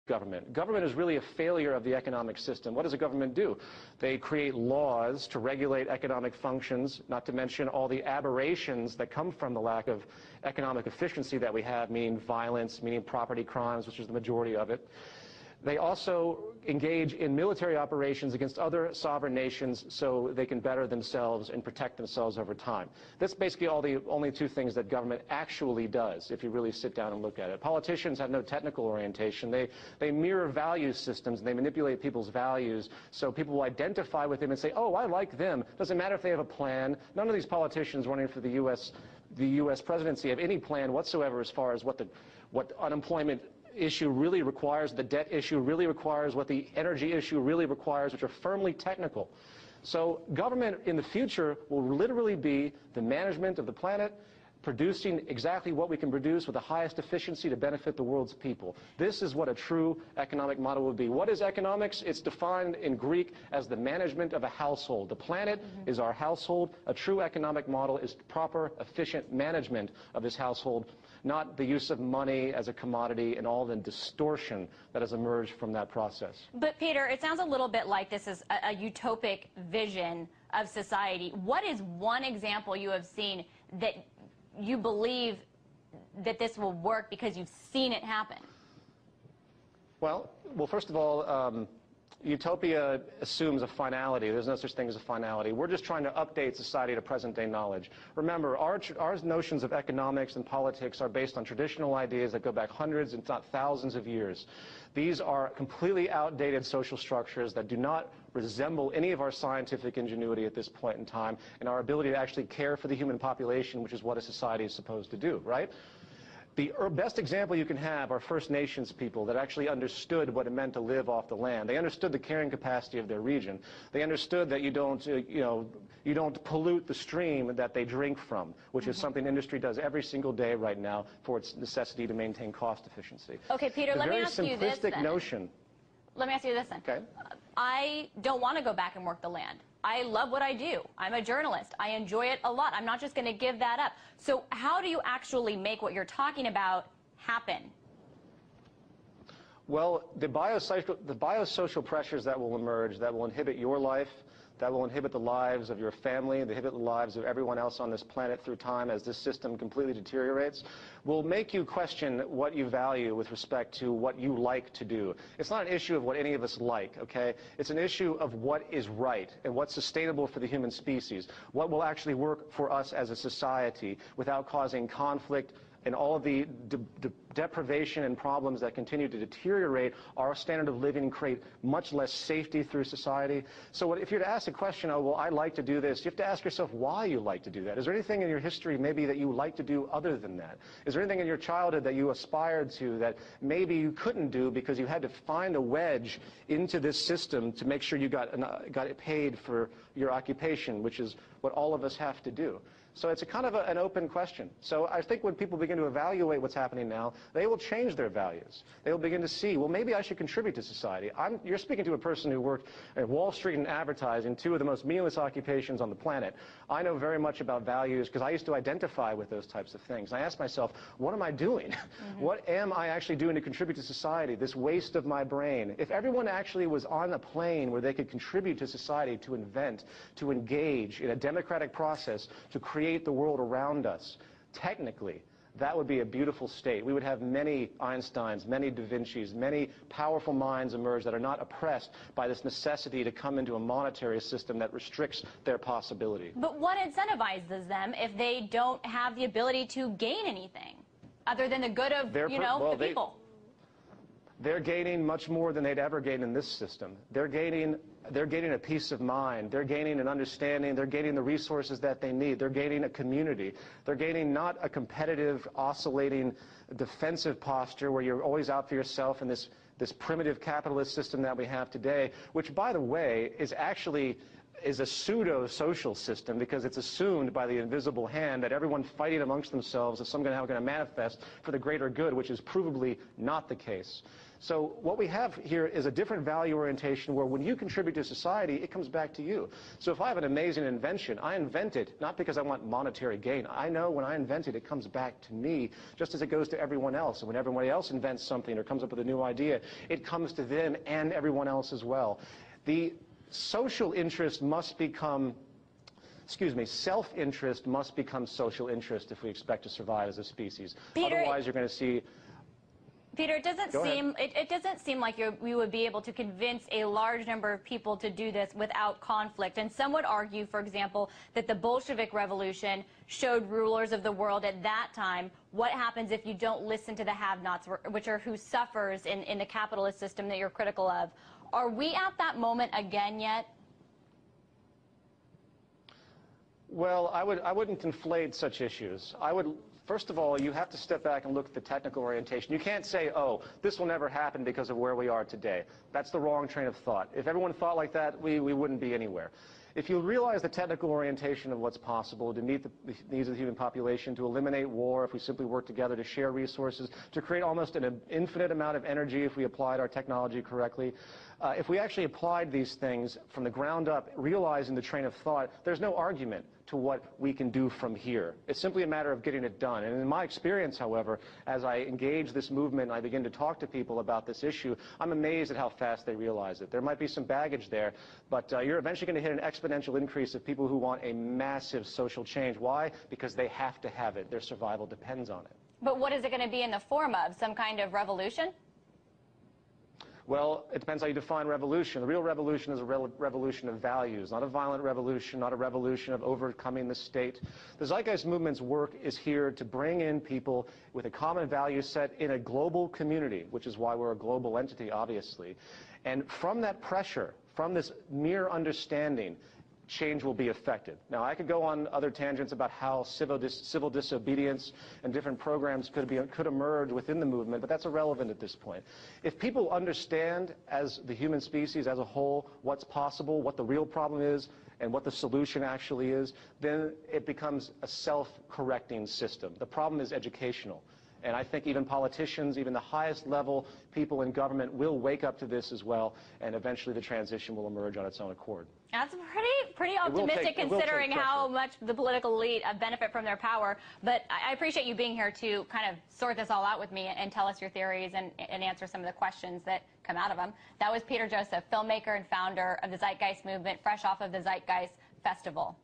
government. Government is really a failure of the economic system. What does a government do? They create laws to regulate economic functions, not to mention all the aberrations that come from the lack of economic efficiency that we have, meaning violence, meaning property crimes, which is the majority of it. They also engage in military operations against other sovereign nations so they can better themselves and protect themselves over time. That's basically the only two things that government actually does, if you really sit down and look at it. Politicians have no technical orientation. They mirror value systems, and they manipulate people's values so people will identify with them and say, oh, I like them. Doesn't matter if they have a plan. None of these politicians running for the U.S. presidency have any plan whatsoever as far as what unemployment issue really requires, the debt issue really requires, what the energy issue really requires, which are firmly technical. So government in the future will literally be the management of the planet, producing exactly what we can produce with the highest efficiency to benefit the world's people. This is what a true economic model would be. What is economics? It's defined in Greek as the management of a household. The planet is our household. A true economic model is proper, efficient management of this household, not the use of money as a commodity and all the distortion that has emerged from that process. But Peter, it sounds a little bit like this is a utopic vision of society. What is one example you have seen that you believe that this will work because you've seen it happen? Well, first of all, utopia assumes a finality. There's no such thing as a finality. We're just trying to update society to present-day knowledge. Remember, our notions of economics and politics are based on traditional ideas that go back hundreds, if not thousands of years. These are completely outdated social structures that do not resemble any of our scientific ingenuity at this point in time and our ability to actually care for the human population, which is what a society is supposed to do, right? The best example you can have are First Nations people that actually understood what it meant to live off the land. They understood the carrying capacity of their region. They understood that you don't pollute the stream that they drink from, which is something industry does every single day right now for its necessity to maintain cost efficiency. Okay, Peter, let me ask you this then. Let me ask you this then. Okay. I don't want to go back and work the land. I love what I do. I'm a journalist. I enjoy it a lot. I'm not just going to give that up. So how do you actually make what you're talking about happen? Well, the biosocial pressures that will emerge, that will inhibit your life, that will inhibit the lives of your family, inhibit the lives of everyone else on this planet through time as this system completely deteriorates, will make you question what you value with respect to what you like to do. It's not an issue of what any of us like, okay? It's an issue of what is right and what's sustainable for the human species, what will actually work for us as a society without causing conflict and all of the deprivation and problems that continue to deteriorate our standard of living and create much less safety through society. So if you're to ask a question, oh, well, I like to do this, you have to ask yourself why you like to do that. Is there anything in your history maybe that you like to do other than that? Is there anything in your childhood that you aspired to that maybe you couldn't do because you had to find a wedge into this system to make sure you got it paid for your occupation, which is what all of us have to do? So it's a kind of an open question. So I think when people begin to evaluate what's happening now, they will change their values. They will begin to see, well, maybe I should contribute to society. You're speaking to a person who worked at Wall Street and advertising, two of the most meaningless occupations on the planet. I know very much about values because I used to identify with those types of things. I asked myself, what am I doing? What am I actually doing to contribute to society, this waste of my brain? If everyone actually was on a plane where they could contribute to society, to invent, to engage in a democratic process, to create the world around us, technically, that would be a beautiful state. We would have many Einsteins, many Da Vincis, many powerful minds emerge that are not oppressed by this necessity to come into a monetary system that restricts their possibility. But what incentivizes them if they don't have the ability to gain anything other than the good of, the people? They're gaining much more than they'd ever gain in this system. They're gaining a peace of mind. They're gaining an understanding. They're gaining the resources that they need. They're gaining a community. They're gaining not a competitive, oscillating, defensive posture where you're always out for yourself in this primitive capitalist system that we have today, which, by the way, is a pseudo-social system because it's assumed by the invisible hand that everyone fighting amongst themselves is somehow going to manifest for the greater good, which is provably not the case. So what we have here is a different value orientation where when you contribute to society, it comes back to you. So if I have an amazing invention, I invent it not because I want monetary gain. I know when I invent it, it comes back to me just as it goes to everyone else. And when everyone else invents something or comes up with a new idea, it comes to them and everyone else as well. The social interest must become self-interest must become social interest if we expect to survive as a species. Peter, otherwise, you're going to see... Peter, it doesn't seem like you would be able to convince a large number of people to do this without conflict. And some would argue, for example, that the Bolshevik Revolution showed rulers of the world at that time what happens if you don't listen to the have-nots, which are who suffers in the capitalist system that you're critical of. Are we at that moment again yet? Well, I wouldn't conflate such issues. First of all, you have to step back and look at the technical orientation. You can't say, oh, this will never happen because of where we are today. That's the wrong train of thought. If everyone thought like that, we wouldn't be anywhere. If you realize the technical orientation of what's possible to meet the needs of the human population, to eliminate war if we simply work together, to share resources, to create almost an infinite amount of energy if we applied our technology correctly, if we actually applied these things from the ground up, realizing the train of thought, there's no argument to what we can do from here. It's simply a matter of getting it done. And in my experience, however, as I engage this movement and I begin to talk to people about this issue, I'm amazed at how fast they realize it. There might be some baggage there, but you're eventually going to hit an exponential increase of people who want a massive social change. Why? Because they have to have it. Their survival depends on it. But what is it going to be in the form of? Some kind of revolution? Well, it depends how you define revolution. The real revolution is a revolution of values, not a violent revolution, not a revolution of overcoming the state. The Zeitgeist movement's work is here to bring in people with a common value set in a global community, which is why we're a global entity, obviously. And from that pressure, from this mere understanding, change will be effected. Now, I could go on other tangents about how civil disobedience and different programs could emerge within the movement, but that's irrelevant at this point. If people understand, as the human species as a whole, what's possible, what the real problem is, and what the solution actually is, then it becomes a self-correcting system. The problem is educational. And I think even politicians, even the highest level people in government will wake up to this as well, and eventually the transition will emerge on its own accord. That's pretty optimistic considering how much the political elite benefit from their power. But I appreciate you being here to kind of sort this all out with me and tell us your theories and answer some of the questions that come out of them. That was Peter Joseph, filmmaker and founder of the Zeitgeist movement, fresh off of the Zeitgeist Festival.